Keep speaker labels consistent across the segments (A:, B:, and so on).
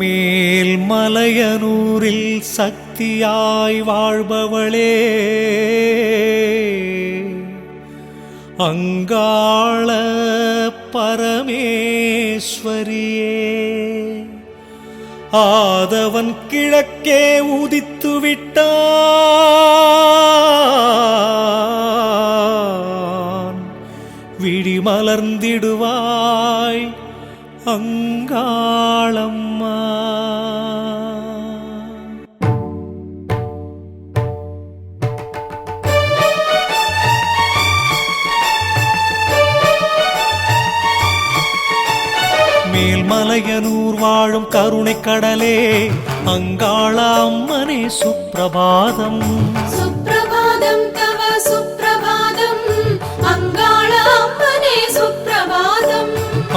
A: மேல்மலையனூரில் சக்தியாய் வாழ்பவளே, அங்காள பரமேஸ்வரியே, ஆதவன் கிழக்கே உதித்து விட்டான், விழி மலர்ந்திடுவாய் அங்காளம்மா. மேல்மலையனூர் வாழும் கருணை கடலே, அங்காள அம்மனே சுப்பிரபாதம்.
B: சுப்பிரபாதம் தவ சுப்பிரபாதம், அங்காள அம்மனே சுப்பிரபாதம்.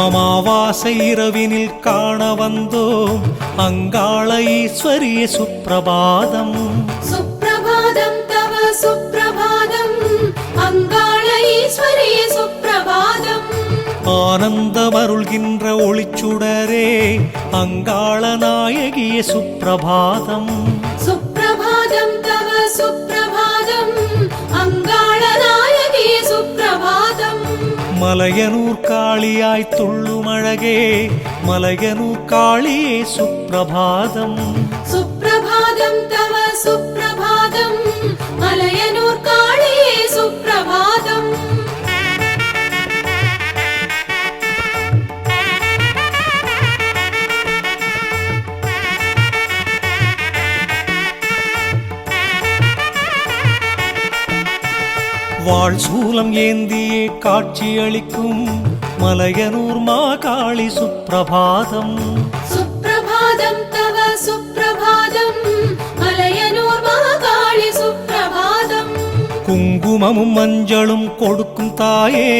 A: அமாவாசை இரவினில் காண வந்தோம் அங்காள ஈஸ்வரியே சுப்பிரபாதம்.
B: சுப்பிரபாதம் தவ சுப்பிரபாதம், அங்காள ஈஸ்வரியே சுப்பிரபாதம்.
A: ஆனந்தமருள்கின்ற ஒளிச்சுடரே, அங்காள நாயகியே சுப்பிரபாதம்.
B: சுப்பிரபாதம் தவ சுப்பிரபாதம், அங்காள நாயகியே சுப்பிரபாதம்.
A: மலையனூர் காளியாய் துள்ளும் அழகே, மலையனூர் காளியே சுப்பிரபாதம்.
B: சுப்பிரபாதம் தவ சுப்பிரபாதம், மலையனூர் காளியே சுப்பிரபாதம்.
A: வாழ் சூலம் ஏந்தியே காட்சியளிக்கும் மலையனூர் மாகாளி சுப்பிரபாதம்.
B: சுப்பிரபாதம் தவ சுப்பிரபாதம், மலையனூர் மாகாளி சுப்பிரபாதம்.
A: குங்குமமும் மஞ்சளும் கொடுக்கும் தாயே,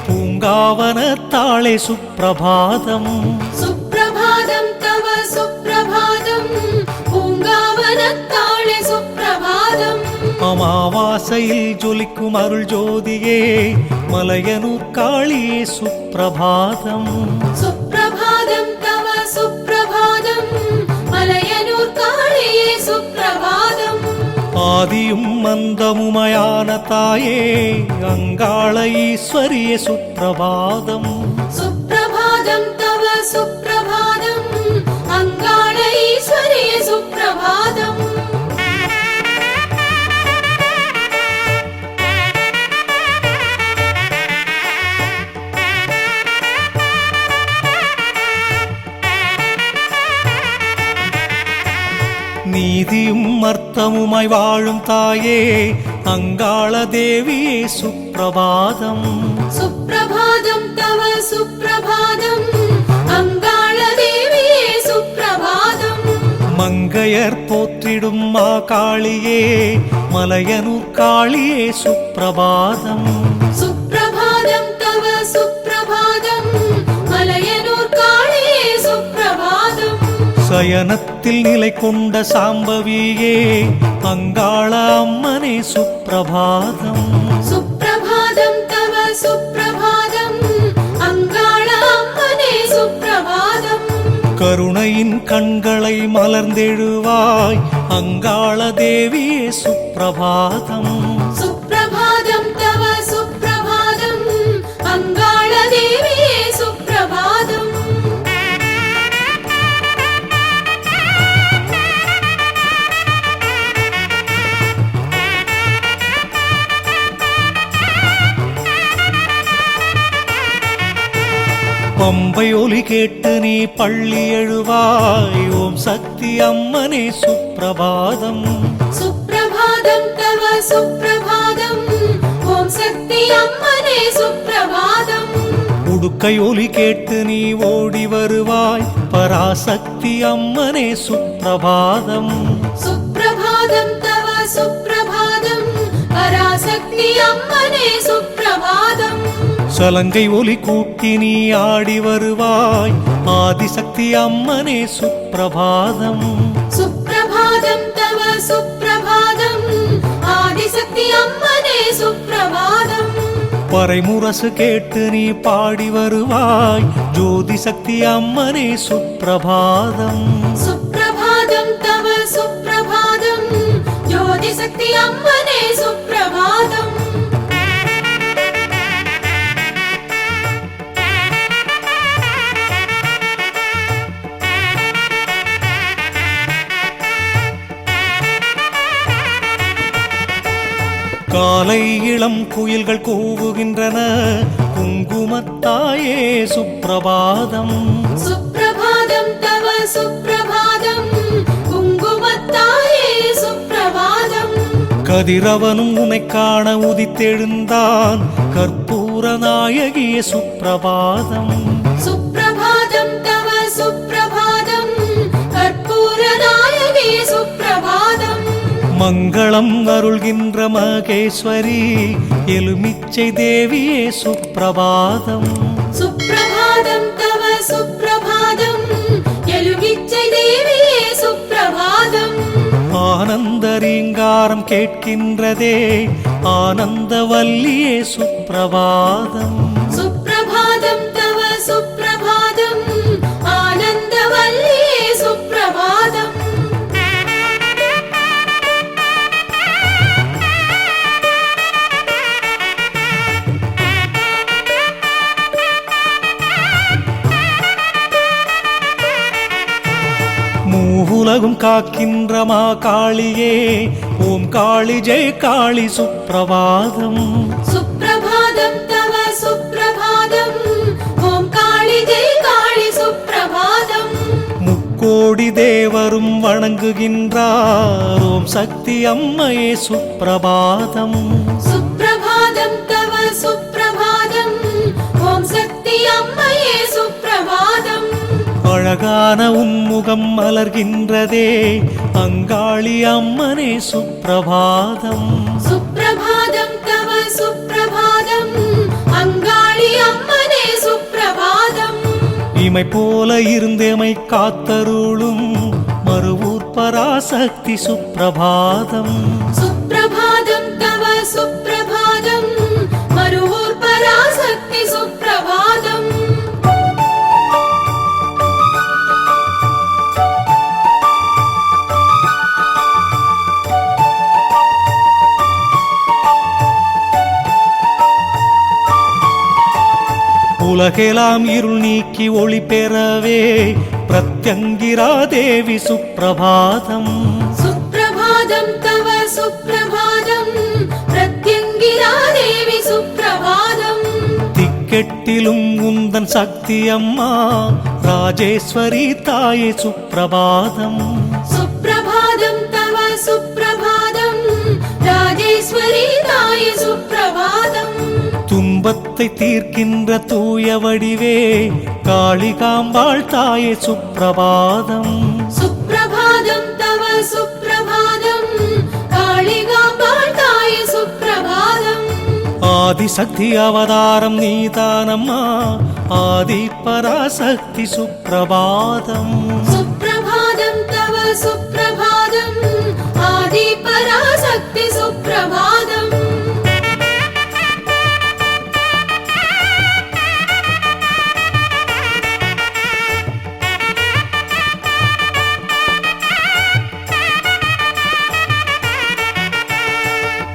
A: பூங்காவனத்தாளே சுப்பிரபாதம்.
B: சுப்பிரபாதம் தவ சுப்பிரபாதம், பூங்காவனத்தாளே சுப்பிரபாதம்.
A: அமாவாசையில் ஜொலிக்கும் அருள் ஜோதியே, மலையனூர் காளியே சுப்பிரபாதம்.
B: சுப்பிரபாதம் தவ சுப்பிரபாதம், மலையனூர் காளியே சுப்பிரபாதம்.
A: ஆதியும் மந்தமுமயான தாயே, அங்காள ஈஸ்வரியே சுப்பிரபாதம்.
B: சுப்பிரபாதம் தவ சுப்பிரபாதம், அங்காள ஈஸ்வரியே சுப்பிரபாதம்.
A: நீதியும் அர்த்தமுமாய் வாழும் தாயே, அங்காள தேவியே சுப்பிரபாதம்.
B: சுப்பிரபாதம் தவ சுப்பிரபாதம், அங்காள தேவியே சுப்பிரபாதம்.
A: மங்கையர் போற்றிடும் மாகாளியே, மலையனூர் காளியே சுப்பிரபாதம்.
B: சுப்பிரபாதம் தவ சுப்பிரபாதம், மலையனூர் காளியே சுப்பிரபாதம்.
A: சயனத்தில் நிலை கொண்ட சாம்பவியே, அங்காள அம்மனே சுப்பிரபாதம்.
B: சுப்பிரபாதம் தவ சுப்பிரபாதம், அங்காள அம்மனே சுப்பிரபாதம்.
A: கருணையின் கண்களை மலர்ந்தெழுவாய், அங்காள தேவியே சுப்பிரபாதம்.
B: சுப்பிரபாதம் தவ சுப்பிரபாதம், அங்காள தேவியே சுப்பிரபாதம்.
A: பம்பை ஒலி கேட்டு நீ பள்ளி எழுவாய், ஓம் சக்தி அம்மனே சுப்பிரபாதம்.
B: சுப்பிரபாதம் தவ சுப்பிரபாதம், ஓம் சக்தி அம்மனே சுப்பிரபாதம்.
A: உடுக்கை ஒலி கேட்டு நீ ஓடி வருவாய், பராசக்தி அம்மனே சுப்பிரபாதம்.
B: சுப்பிரபாதம் தவ சுப்பிரபாதம், பராசக்தி அம்மனே சுப்பிரபாதம்.
A: சலங்கை ஒலி கூட்டி நீ ஆடி வருவாய், ஆதிசக்தி அம்மனே சுப்பிரபாதம்.
B: சுப்பிரபாதம் தவ சுப்பிரபாதம், ஆதிசக்தி அம்மனே சுப்பிரபாதம்.
A: பறைமுரசு கேட்டு நீ பாடி வருவாய் ஜோதி சக்தி அம்மனே சுப்பிரபாதம்
B: சுப்பிரபாதம் தவ சுப்பிரபாதம் ஜோதி சக்தி அம்மனே சுப்பிரபாதம்
A: காலை இளம் குயில்கள் கூவுகின்றன குங்குமத்தாயே சுப்பிரபாதம்
B: சுப்பிரபாதம் தவ சுப்பிரபாதம் குங்குமத்தாயே சுப்பிரபாதம்
A: கதிரவனும் உன்னை காண உதித்தெழுந்தான் கற்பூர நாயகியே சுப்பிரபாதம்
B: சுப்பிரபாதம் தவ சுப்பிரபாதம் கற்பூர நாயகியே சுப்பிரபாதம்
A: மங்களம் அருள்கின்ற மகேஸ்வரி எலுமிச்சை தேவியே சுப்பிரபாதம்
B: சுப்பிரபாதம் தவ சுப்பிரபாதம் எலுமிச்சை தேவியே சுப்பிரபாதம்
A: ஆனந்த ரீங்காரம் கேட்கின்றதே ஆனந்தவல்லியே சுப்பிரபாதம்
B: சுப்பிரபாதம் தவ சுப்பிரபாதம் ஆனந்தவல்லியே சுப்பிரபாதம்
A: மூவுலகும் காக்கின்ற மா காளியே ஓம் காளி ஜெய் காளி சுப்பிரபாதம்
B: சுப்பிரபாதம் தவ சுப்பிரபாதம் ஓம் காளி ஜெய் காளி சுப்பிரபாதம்
A: முக்கோடி தேவரும் வணங்குகின்றார் ஓம் சக்தி அம்மையே சுப்பிரபாதம்
B: சுப்பிரபாதம் தவ சுப்பிரபாதம் ஓம் சக்தி அம்மையே சுப்பிரபாதம்
A: அழகான உன்முகம் மலர்கின்றதே அங்காளி அம்மனே சுப்பிரபாதம்
B: சுப்பிரபாதம் தவ சுப்பிரபாதம் அங்காளி அம்மனே சுப்பிரபாதம்
A: இமை போல இருந்தேமை காத்தருளும் மறுவூர் பராசக்தி சுப்பிரபாதம்
B: சுப்பிரபாதம் தவ சுப்பிரபாதம் மறுவூர் பராசக்தி சுப்பிரபாதம்
A: உலகெல்லாம் இருள் நீக்கி ஒளி பெறவே பிரத்யங்கிரா தேவி சுப்பிரபாதம்
B: சுப்பிரபாதம் தவ சுப்பிரபாதம் பிரத்யங்கிரா தேவி சுப்பிரபாதம்
A: திக்கெட்டிலும் உந்தன் சக்தி அம்மா ராஜேஸ்வரி தாயே சுப்பிரபாதம்
B: சுப்பிரபாதம் தவ சுப்பிரபாதம் ராஜேஸ்வரி தாயே சுப்பிரபாதம்
A: துன்பத்தை தீர்க்கின்ற தூய வடிவே காளிகாம்பாள் தாயே சுப்பிரபாதம்
B: சுப்பிரபாதம் தவ சுப்பிரபாதம் காளிகாம்பாள் தாயே சுப்பிரபாதம்
A: ஆதிசக்தி அவதாரம் நீதானம்மா ஆதி பராசக்தி சுப்பிரபாதம்
B: சுப்பிரபாதம் தவ சுப்பிரபாதம் ஆதி பராசக்தி சுப்பிரபாதம்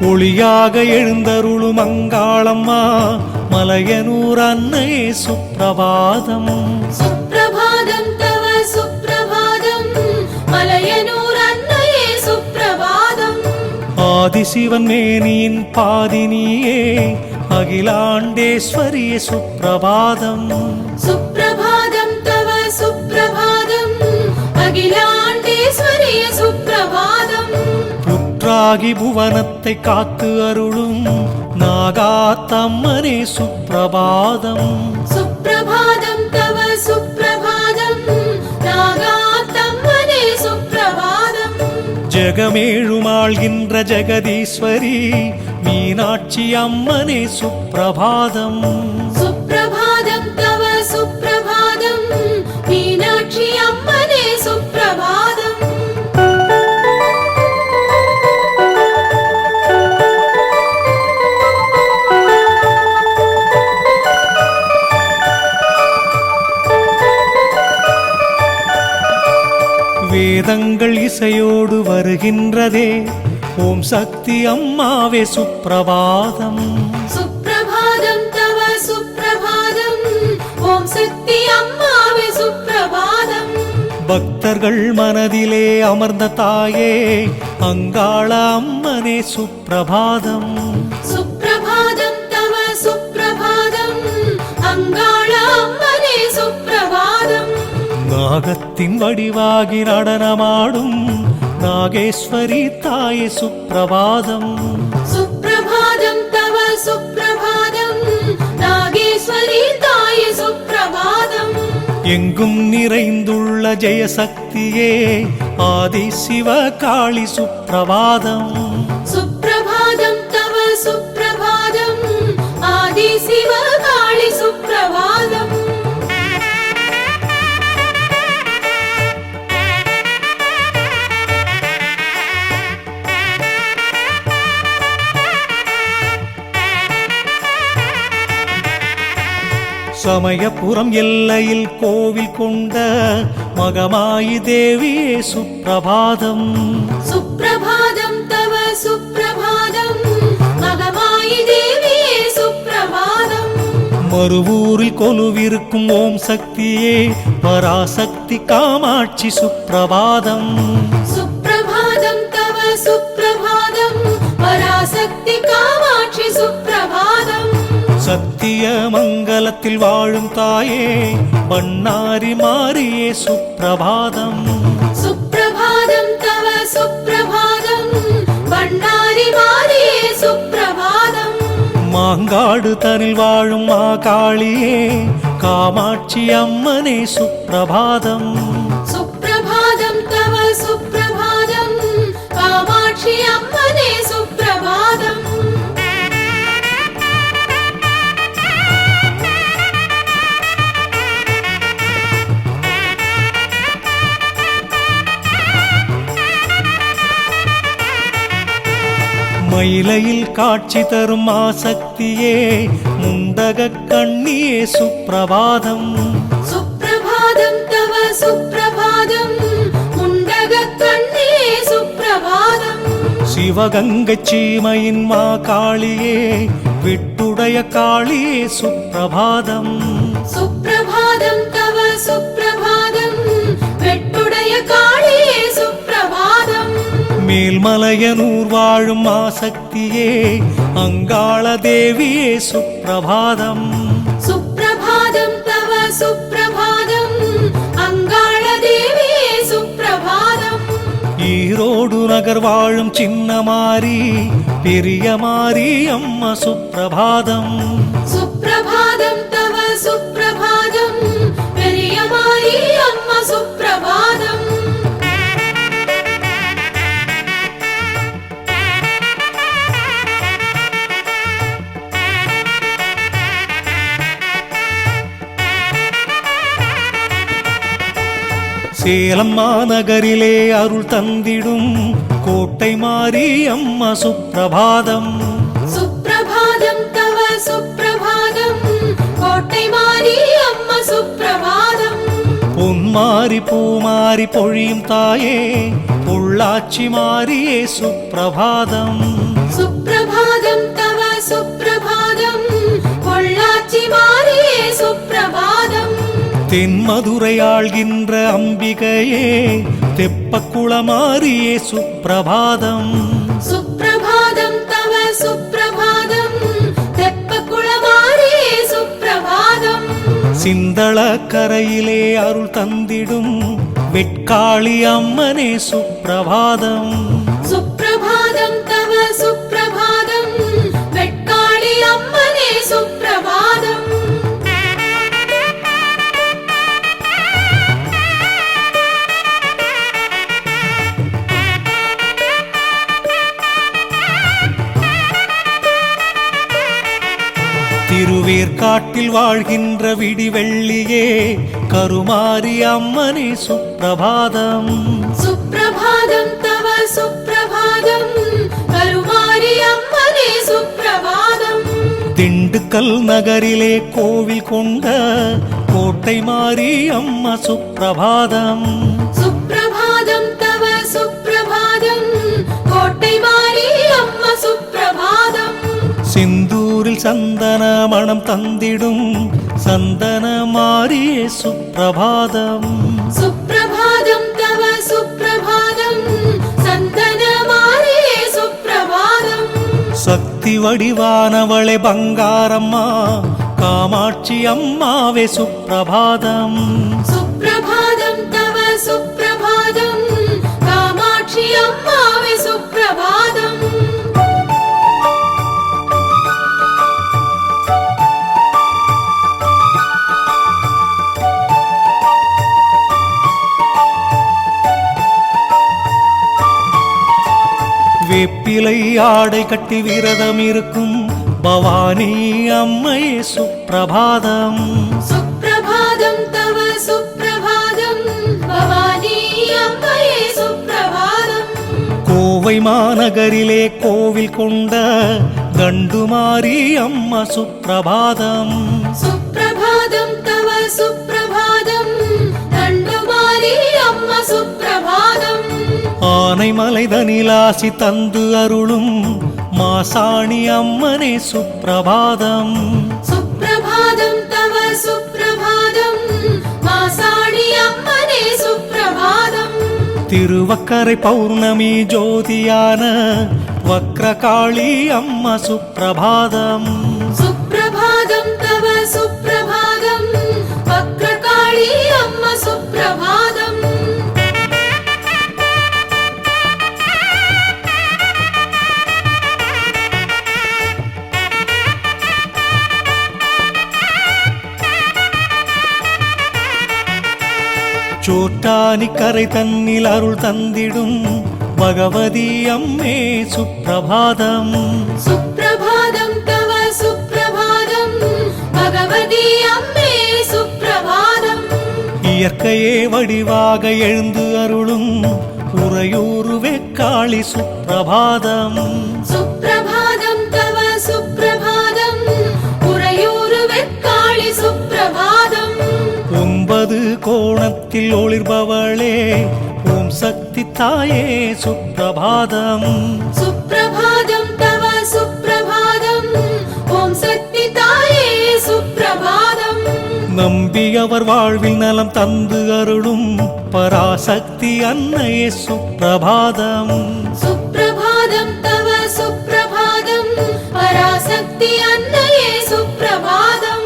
A: ஒளியாக எழுந்தருளும் அங்காளம்மா மலையனூர் அன்னையே சுப்பிரபாதம்
B: சுப்பிரபாதம் தவ சுப்பிரபாதம் மலையனூர் அன்னையே சுப்பிரபாதம்
A: ஆதிசிவன் மேனியின் பாதினியே அகிலாண்டேஸ்வரியே சுப்பிரபாதம்
B: சுப்பிரபாதம் தவ சுப்பிரபாதம் அகிலாண்டேஸ்வரியே சுப்பிரபாதம்
A: புற்றாகி புவனத்தை காத்து அருளும் நாகாத்தம்மனே சுப்பிரபாதம்
B: சுப்பிரபாதம் தவ சுப்பிரபாதம் நாகாத்தம்மனே சுப்பிரபாதம்
A: ஜெகமேழுமாள்கின்ற ஜெகதீஸ்வரி மீனாட்சி அம்மனே சுப்பிரபாதம்
B: சுப்பிரபாதம் தவ சுப்பிரபாதம் மீனாட்சி அம்மனே சுப்பிரபாதம்
A: வேதங்கள் இசையோடு வருகின்றதே ஓம் சக்தி அம்மாவே சுப்பிரபாதம்.
B: சுப்பிரபாதம் தவ சுப்பிரபாதம் ஓம் சக்தி அம்மாவே சுப்பிரபாதம்.
A: பக்தர்கள் மனதிலே அமர்ந்த தாயே அங்காள அம்மனே சுப்பிரபாதம்.
B: சுப்பிரபாதம் தவ சுப்பிரபாதம் அங்காள அம்மனே சுப்பிரபாதம்.
A: நாகத்தின் வடிவாகி நடனமாடும் நாகேஸ்வரி தாயே சுப்பிரபாதம்.
B: சுப்பிரபாதம் தவ சுப்பிரபாதம் நாகேஸ்வரி தாயே சுப்பிரபாதம்.
A: எங்கும் நிறைந்துள்ள ஜெயசக்தியே ஆதி சிவ காளி சுப்பிரபாதம்.
B: சுப்பிரபாதம் தவ சுப்பிரபாதம் ஆதி சிவ காளி சுப்பிரபாதம்.
A: சமயபுரம் எல்லையில் கோவில் கொண்ட மகமாயி தேவியே சுப்பிரபாதம்.
B: சுப்பிரபாதம் தவ சுப்பிரபாதம் மகமாயி தேவியே சுப்பிரபாதம்.
A: மறுவூரில் கொலுவிருக்கும் ஓம் சக்தியே பராசக்தி காமாட்சி சுப்பிரபாதம்.
B: சுப்பிரபாதம் தவ சுப்பிரபாதம் பராசக்தி காமாட்சி சுப்பிரபாதம்.
A: சத்திய மங்கலத்தில் வாழும் தாயே பண்ணாரி மாரியே சுப்பிரபாதம்.
B: சுப்பிரபாதம் தவ சுப்பிரபாதம் பண்ணாரி மாரியே சுப்பிரபாதம்.
A: மாங்காடு தனில் வாழும் மாகாளியே காமாட்சி அம்மனே சுப்பிரபாதம்.
B: சுப்பிரபாதம் தவ சுப்பிரபாதம் காமாட்சி அம்மனே சுப்பிரபாதம்.
A: மயிலையில் காட்சி தரும் ஆசக்தியே முண்டக கண்ணியே சுப்பிரபாதம்.
B: சுப்பிரபாதம் தவ சுப்பிரபாதம் முண்டக கண்ணியே சுப்பிரபாதம்.
A: சிவகங்கை சீமையின் மாகாளியே விட்டுடைய காளியே சுப்பிரபாதம்.
B: சுப்பிரபாதம் தவ சுப்பிரபாதம் வெட்டுடைய காளியே சுப்பிரபாதம்.
A: மேல்மலையனூர் வாழும் ஆசக்தியே அங்காள தேவியே சுப்பிரபாதம்.
B: சுப்பிரபாதம் தவ சுப்பிரபாதம் அங்காள தேவியே சுப்பிரபாதம்.
A: ஈரோடு நகர் வாழும் சின்னமாரி பெரிய மாரி அம்மா சுப்பிரபாதம்.
B: சுப்பிரபாதம் தவ சுப்பிரபாதம் பெரிய மாரி அம்மா சுப்பிரபாதம்.
A: சேலம் மாநகரிலே அருள் தந்திடும் கோட்டை மாரி அம்மா சுப்பிரபாதம்.
B: சுப்பிரபாதம் தவ சுப்பிரபாதம் கோட்டை மாரி அம்மா சுப்பிரபாதம்.
A: பொன்மாரி பூமாரி பொழியும் தாயே பொள்ளாச்சி மாரியே சுப்பிரபாதம்.
B: சுப்பிரபாதம் தவ சுப்பிரபாதம் பொள்ளாச்சி மாரியே சுப்பிரபாதம்.
A: தென்மதுரை ஆள்கின்ற அம்பிகையே தெப்பக்குளமாரியே சுப்பிரபாதம்.
B: சுப்பிரபாதம் தவ சுப்பிரபாதம் தெப்பக்குளமாரியே சுப்பிரபாதம்.
A: சிந்தள கரையிலே அருள் தந்திடும் வெட்காளி அம்மனே சுப்பிரபாதம்.
B: சுப்பிரபாதம் தவ சுப்பிரபாதம் வெட்காளி அம்மனே சுப்பிரபாதம்.
A: திருவேற்காட்டில் வாழ்கின்ற விடிவெள்ளியே கருமாரி அம்மனே சுப்பிரபாதம்.
B: சுப்பிரபாதம் தவ சுப்பிரபாதம் கருமாரி அம்மனே சுப்பிரபாதம்.
A: திண்டுக்கல் நகரிலே கோவில் கொண்ட கோட்டை மாரி அம்மா சுப்பிரபாதம்.
B: சுப்பிரபாதம் സുപ്രഭാതം തവ സുപ്രഭാതം കോട്ടൈ മാറി അമ്മ സുപ്രഭാതം
A: സിന്ദൂരിൽ ചന്ദനമണം തന്നിടും ചന്ദനമാരിയെ സുപ്രഭാതം
B: സുപ്രഭാതം തവ സുപ്രഭാതം ചന്ദന മാറിയേ സുപ്രഭാതം
A: ശക്തി വടിവാനവളെ ബംഗാരമ്മ കാമാക്ഷി അമ്മാവെ സുപ്രഭാതം
B: സുപ്രഭാതം തവ സുപ്രഭാതം കാമാക്ഷി അമ്മാവേ സുപ്രഭാതം
A: வேப்பிலை ஆடை கட்டி விரதம் இருக்கும் பவானி அம்மையே சுப்பிரபாதம்
B: സുപ്രഭാതം തവ സുപ്രഭാതം ഭവാനി അമ്മയേ സുപ്രഭാതം
A: கோவை மாநகரிலே கோவில் கொண்ட கண்டுமாரி அம்மா சுப்பிரபாதம்
B: സുപ്രഭാതം തവ സുപ്രഭാതം ദണ്ഡുമാരി അമ്മ സുപ്രഭാതം
A: ஆனைமலை தனிலாசி தந்து அருளும் மாசாணி அம்மனே சுப்பிரபாதம்
B: സുപ്രഭാതം തവ സുപ്രഭാതം മാസാണി അമ്മനേ സുപ്രഭാതം
A: திருவக்கரை பௌர்ணமி ஜோதியான வக்ரகாளி அம்மா சுப்பிரபாதம்
B: സുപ്രഭാതം തവ സുപ്രഭാതം വക്രകാളി അമ്മ സുപ്രഭാതം
A: சோட்டானிக்கரை தன்னில் அருள் தந்திடும் பகவதி அம்மே சுப்பிரபாதம்
B: സുപ്രഭാതം തവ സുപ്രഭാതം ഭഗവതി അമ്മേ സുപ്രഭാതം
A: இயற்கையே வடிவாக எழுந்து அருளும் உறையூர் வெக்காளி சுப்பிரபாதம்
B: സുപ്രഭാതം തവ സുപ്രഭാതം ഉറയൂരു വെക്കാളി സുപ്രഭാതം
A: 9 கோணத்தில் ஒளிர்பவளே ஓம் சக்தி தாயே சுப்பிரபாதம்
B: സുപ്രഭാതം തവ സുപ്രഭാതം ഓം ശക്തി തായേ സുപ്രഭാതം
A: நம்பி அவர் வாழ்வில் நலம் தந்து அருளும் பராசக்தி அன்னையே சுப்பிரபாதம்
B: സുപ്രഭാതം തവ സുപ്രഭാതം പരാശക്തി അന്നയേ സുപ്രഭാതം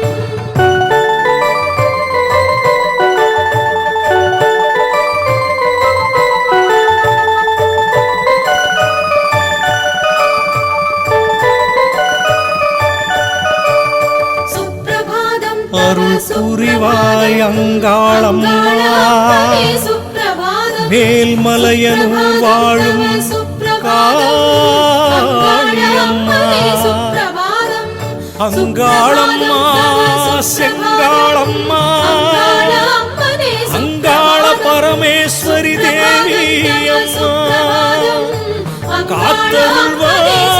B: സുപ്രഭാതം തവ
A: அருள் புரிவாய் அங்காளம்மா
B: അങ്കാളമ്മേ സുപ്രഭാതം
A: வேல்மலையனூர் வாழும் காளியம்மா அங்காளம்மா செங்காளம்மா அங்காள பரமேஸ்வரி தேவி அம்மா காத்தருள்வாய்